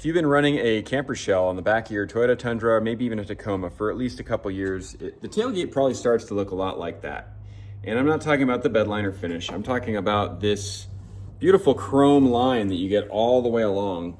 If you've been running a camper shell on the back of your Toyota Tundra, maybe even a Tacoma for at least a couple years, the tailgate probably starts to look a lot like that. And I'm not talking about the bed liner finish. I'm talking about this beautiful chrome line that you get all the way along.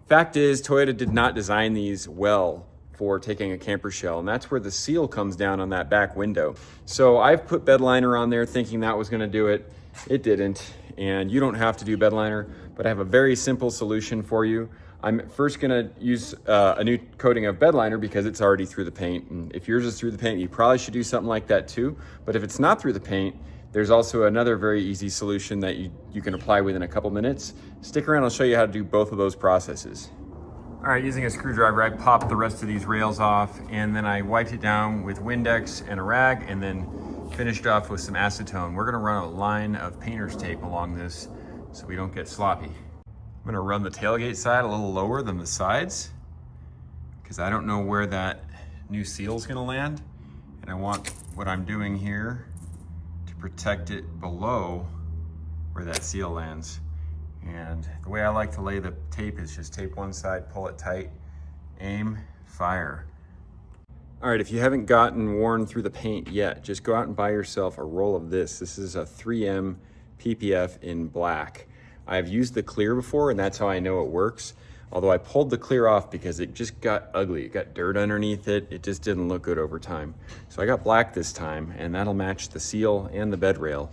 Fact is, Toyota did not design these well for taking a camper shell, and that's where the seal comes down on that back window. So I've put bed liner on there thinking that was gonna do it. It didn't, and you don't have to do bed liner, but I have a very simple solution for you. I'm first gonna use a new coating of bed liner because it's already through the paint. And if yours is through the paint, you probably should do something like that too. But if it's not through the paint, there's also another very easy solution that you can apply within a couple minutes. Stick around, I'll show you how to do both of those processes. All right, using a screwdriver, I popped the rest of these rails off, and then I wiped it down with Windex and a rag, and then finished off with some acetone. We're gonna run a line of painter's tape along this so we don't get sloppy. I'm gonna run the tailgate side a little lower than the sides because I don't know where that new seal is gonna land, and I want what I'm doing here to protect it below where that seal lands. And the way I like to lay the tape is just tape one side, pull it tight, aim, fire. All right, if you haven't gotten worn through the paint yet, just go out and buy yourself a roll of this. This is a 3M PPF in black. I've used the clear before, and that's how I know it works. Although I pulled the clear off because it just got ugly. It got dirt underneath it. It just didn't look good over time. So I got black this time, and that'll match the seal and the bed rail.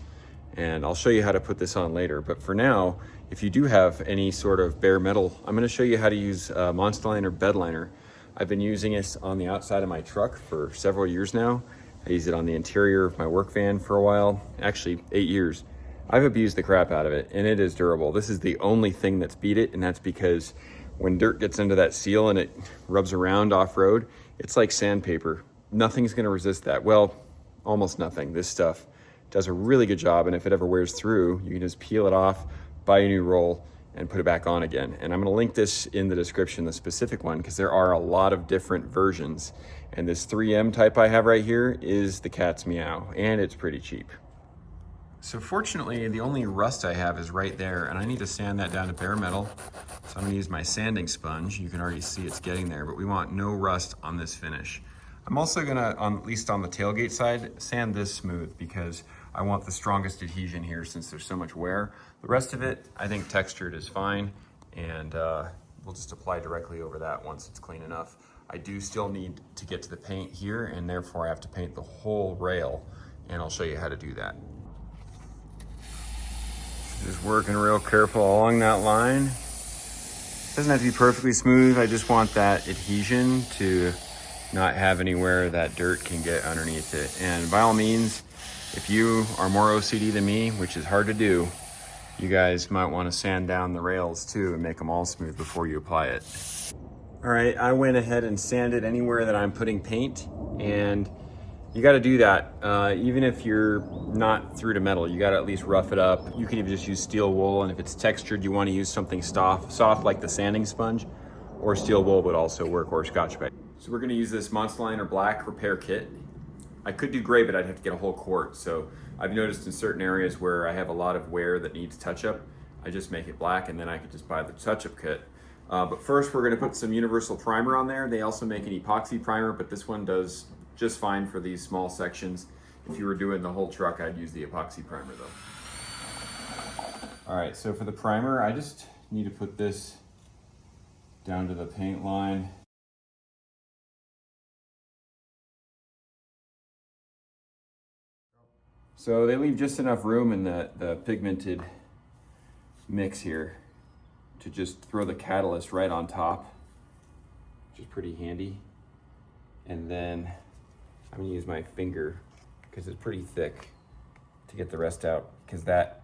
And I'll show you how to put this on later. But for now, if you do have any sort of bare metal, I'm gonna show you how to use Monstaliner bed liner. I've been using it on the outside of my truck for several years now. I use it on the interior of my work van for a while, actually 8 years. I've abused the crap out of it, and it is durable. This is the only thing that's beat it, and that's because when dirt gets into that seal and it rubs around off-road, it's like sandpaper. Nothing's gonna resist that. Well, almost nothing. This stuff does a really good job, and if it ever wears through, you can just peel it off, buy a new roll, and put it back on again. And I'm gonna link this in the description, the specific one, because there are a lot of different versions. And this 3M type I have right here is the cat's meow, and it's pretty cheap. So fortunately, the only rust I have is right there, and I need to sand that down to bare metal. So I'm gonna use my sanding sponge. You can already see it's getting there, but we want no rust on this finish. I'm also gonna, at least on the tailgate side, sand this smooth because I want the strongest adhesion here since there's so much wear. The rest of it, I think textured is fine, and we'll just apply directly over that once it's clean enough. I do still need to get to the paint here, and therefore I have to paint the whole rail, and I'll show you how to do that. Just working real careful along that line. Doesn't have to be perfectly smooth. I just want that adhesion to not have anywhere that dirt can get underneath it. And by all means, if you are more OCD than me, which is hard to do, you guys might want to sand down the rails too and make them all smooth before you apply it. All right, I went ahead and sanded anywhere that I'm putting paint, and you got to do that. Even if you're not through to metal, you got to at least rough it up. You can even just use steel wool, and if it's textured, you want to use something soft like the sanding sponge, or steel wool would also work, or Scotch-Brite. So we're going to use this Monstaliner black repair kit. I could do gray, but I'd have to get a whole quart. So I've noticed in certain areas where I have a lot of wear that needs touch-up, I just make it black, and then I could just buy the touch-up kit. But first, we're going to put some universal primer on there. They also make an epoxy primer, but this one does just fine for these small sections. If you were doing the whole truck, I'd use the epoxy primer though. All right, so for the primer, I just need to put this down to the paint line. So they leave just enough room in the pigmented mix here to just throw the catalyst right on top, which is pretty handy. And then I'm gonna use my finger because it's pretty thick to get the rest out, because that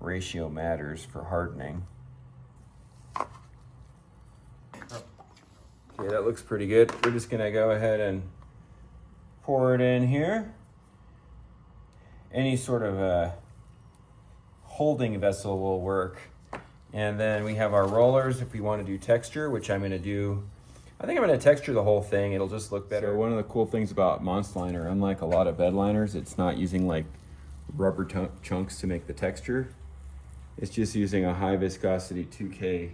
ratio matters for hardening. Okay, that looks pretty good. We're just gonna go ahead and pour it in here. Any sort of a holding vessel will work. And then we have our rollers if we want to do texture, which I'm gonna do. I think I'm gonna texture the whole thing. It'll just look better. So one of the cool things about Monstaliner, unlike a lot of bed liners, it's not using like rubber chunks to make the texture. It's just using a high viscosity 2K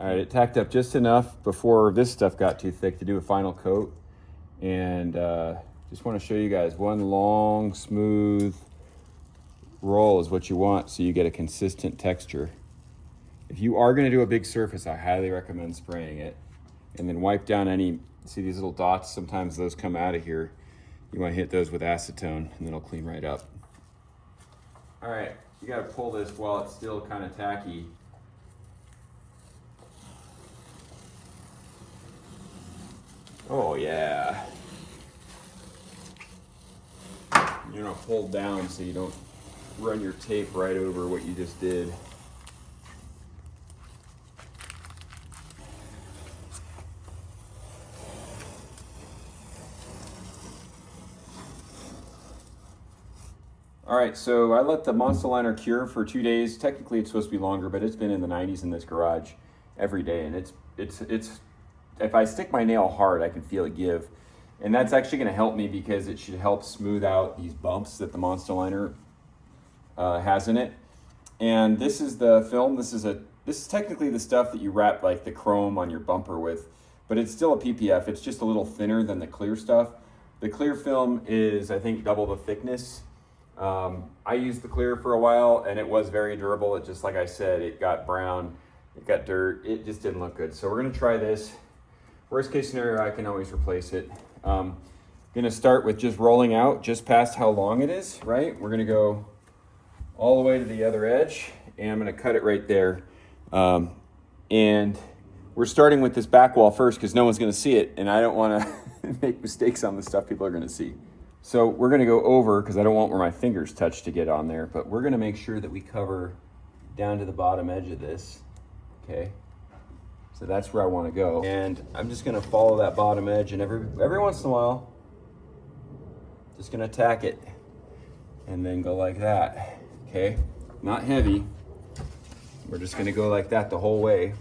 All right, it tacked up just enough before this stuff got too thick to do a final coat. And just want to show you guys, one long, smooth roll is what you want so you get a consistent texture. If you are going to do a big surface, I highly recommend spraying it. And then wipe down any, see these little dots? Sometimes those come out of here. You want to hit those with acetone and then it'll clean right up. All right, you got to pull this while it's still kind of tacky. Oh yeah. You're gonna hold down so you don't run your tape right over what you just did. All right, so I let the Monstaliner cure for 2 days. Technically it's supposed to be longer, but it's been in the 90s in this garage every day, and it's if I stick my nail hard, I can feel it give. And that's actually gonna help me because it should help smooth out these bumps that the Monstaliner has in it. And this is the film. This is technically the stuff that you wrap like the chrome on your bumper with, but it's still a PPF. It's just a little thinner than the clear stuff. The clear film is, I think, double the thickness. I used the clear for a while and it was very durable. It just, like I said, it got brown, it got dirt, it just didn't look good. So we're gonna try this. Worst case scenario, I can always replace it. Gonna start with just rolling out just past how long it is, right? We're gonna go all the way to the other edge and I'm gonna cut it right there. And we're starting with this back wall first because no one's gonna see it and I don't wanna make mistakes on the stuff people are gonna see. So we're gonna go over, because I don't want where my fingers touch to get on there, but we're gonna make sure that we cover down to the bottom edge of this, okay? So that's where I wanna go. And I'm just gonna follow that bottom edge, and every once in a while, just gonna tack it and then go like that, okay? Not heavy. We're just gonna go like that the whole way.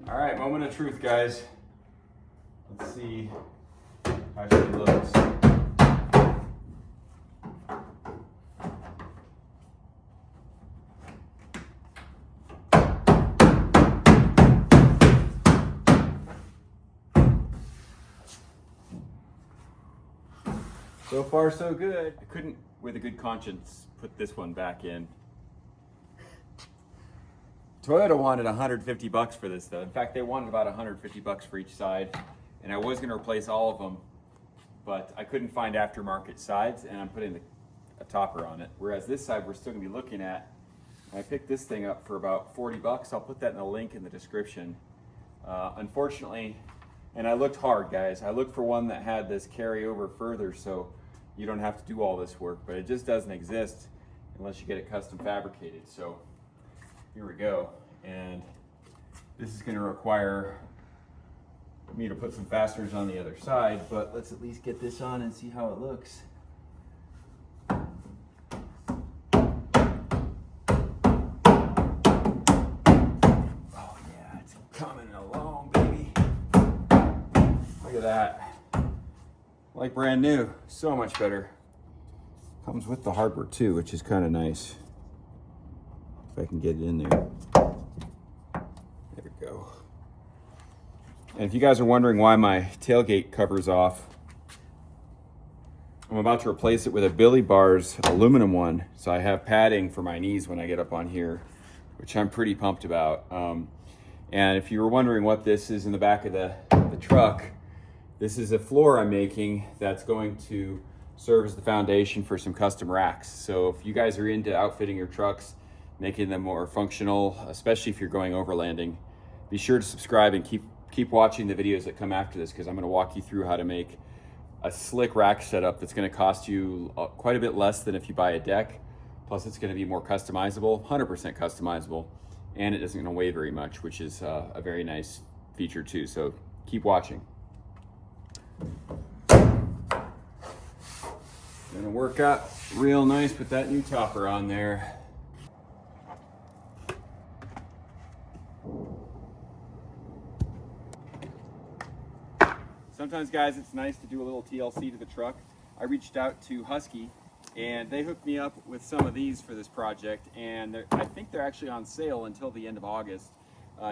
All right, moment of truth, guys. Let's see how she looks. So far, so good. I couldn't, with a good conscience, put this one back in. Toyota wanted 150 bucks for this though. In fact, they wanted about 150 bucks for each side. And I was gonna replace all of them, but I couldn't find aftermarket sides and I'm putting a topper on it. Whereas this side we're still gonna be looking at. I picked this thing up for about 40 bucks. I'll put that in a link in the description. Unfortunately, and I looked hard, guys. I looked for one that had this carry over further so you don't have to do all this work, but it just doesn't exist unless you get it custom fabricated. So here we go, and this is going to require me to put some fasteners on the other side, but let's at least get this on and see how it looks. Oh yeah, it's coming along, baby. Look at that. Like brand new, so much better. Comes with the hardware too, which is kind of nice. If I can get it in there. There we go. And if you guys are wondering why my tailgate cover's off, I'm about to replace it with a Billy Bars aluminum one. So I have padding for my knees when I get up on here, which I'm pretty pumped about. And if you were wondering what this is in the back of the truck, this is a floor I'm making that's going to serve as the foundation for some custom racks. So if you guys are into outfitting your trucks, making them more functional, especially if you're going overlanding, be sure to subscribe and keep watching the videos that come after this, because I'm going to walk you through how to make a slick rack setup that's going to cost you quite a bit less than if you buy a deck. Plus it's going to be more customizable, 100% customizable, and it isn't going to weigh very much, which is a very nice feature too. So keep watching. Gonna work out real nice, put that new topper on there. Sometimes, guys, it's nice to do a little TLC to the truck. I reached out to Husky and they hooked me up with some of these for this project, and I think they're actually on sale until the end of August.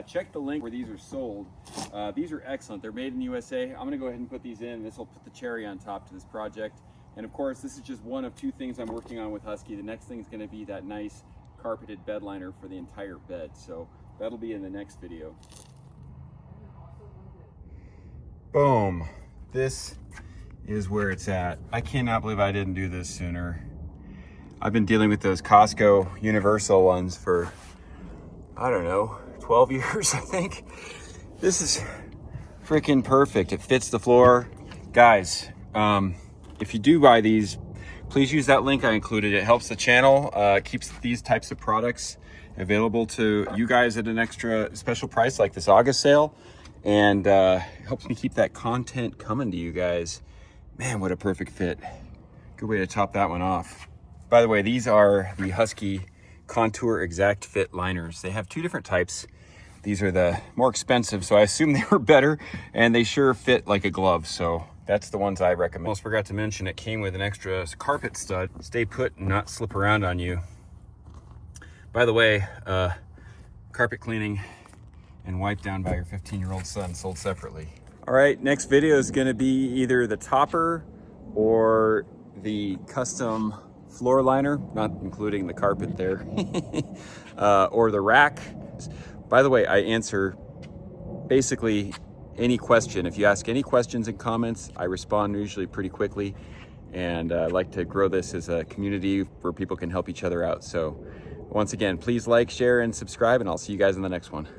Check the link where these are sold. These are excellent. They're made in the USA. I'm gonna go ahead and put these in. This will put the cherry on top to this project. And of course, this is just one of two things I'm working on with Husky. The next thing is gonna be that nice carpeted bed liner for the entire bed. So that'll be in the next video. Boom. This is where it's at. I cannot believe I didn't do this sooner. I've been dealing with those Costco Universal ones for, I don't know, 12 years, I think. This is freaking perfect. It fits the floor. Guys, if you do buy these, please use that link I included. It helps the channel, keeps these types of products available to you guys at an extra special price like this August sale, and helps me keep that content coming to you guys. Man, what a perfect fit. Good way to top that one off. By the way, these are the Husky Contour Exact Fit liners. They have two different types. These are the more expensive, so I assume they were better, and they sure fit like a glove, so that's the ones I recommend. Almost forgot to mention it came with an extra carpet stud. Stay put and not slip around on you. By the way, carpet cleaning and wipe down by your 15-year-old son, sold separately. All right, next video is gonna be either the topper or the custom floor liner, not including the carpet there, or the rack. By the way, I answer basically any question. If you ask any questions and comments, I respond usually pretty quickly. And I like to grow this as a community where people can help each other out. So once again, please like, share, and subscribe, and I'll see you guys in the next one.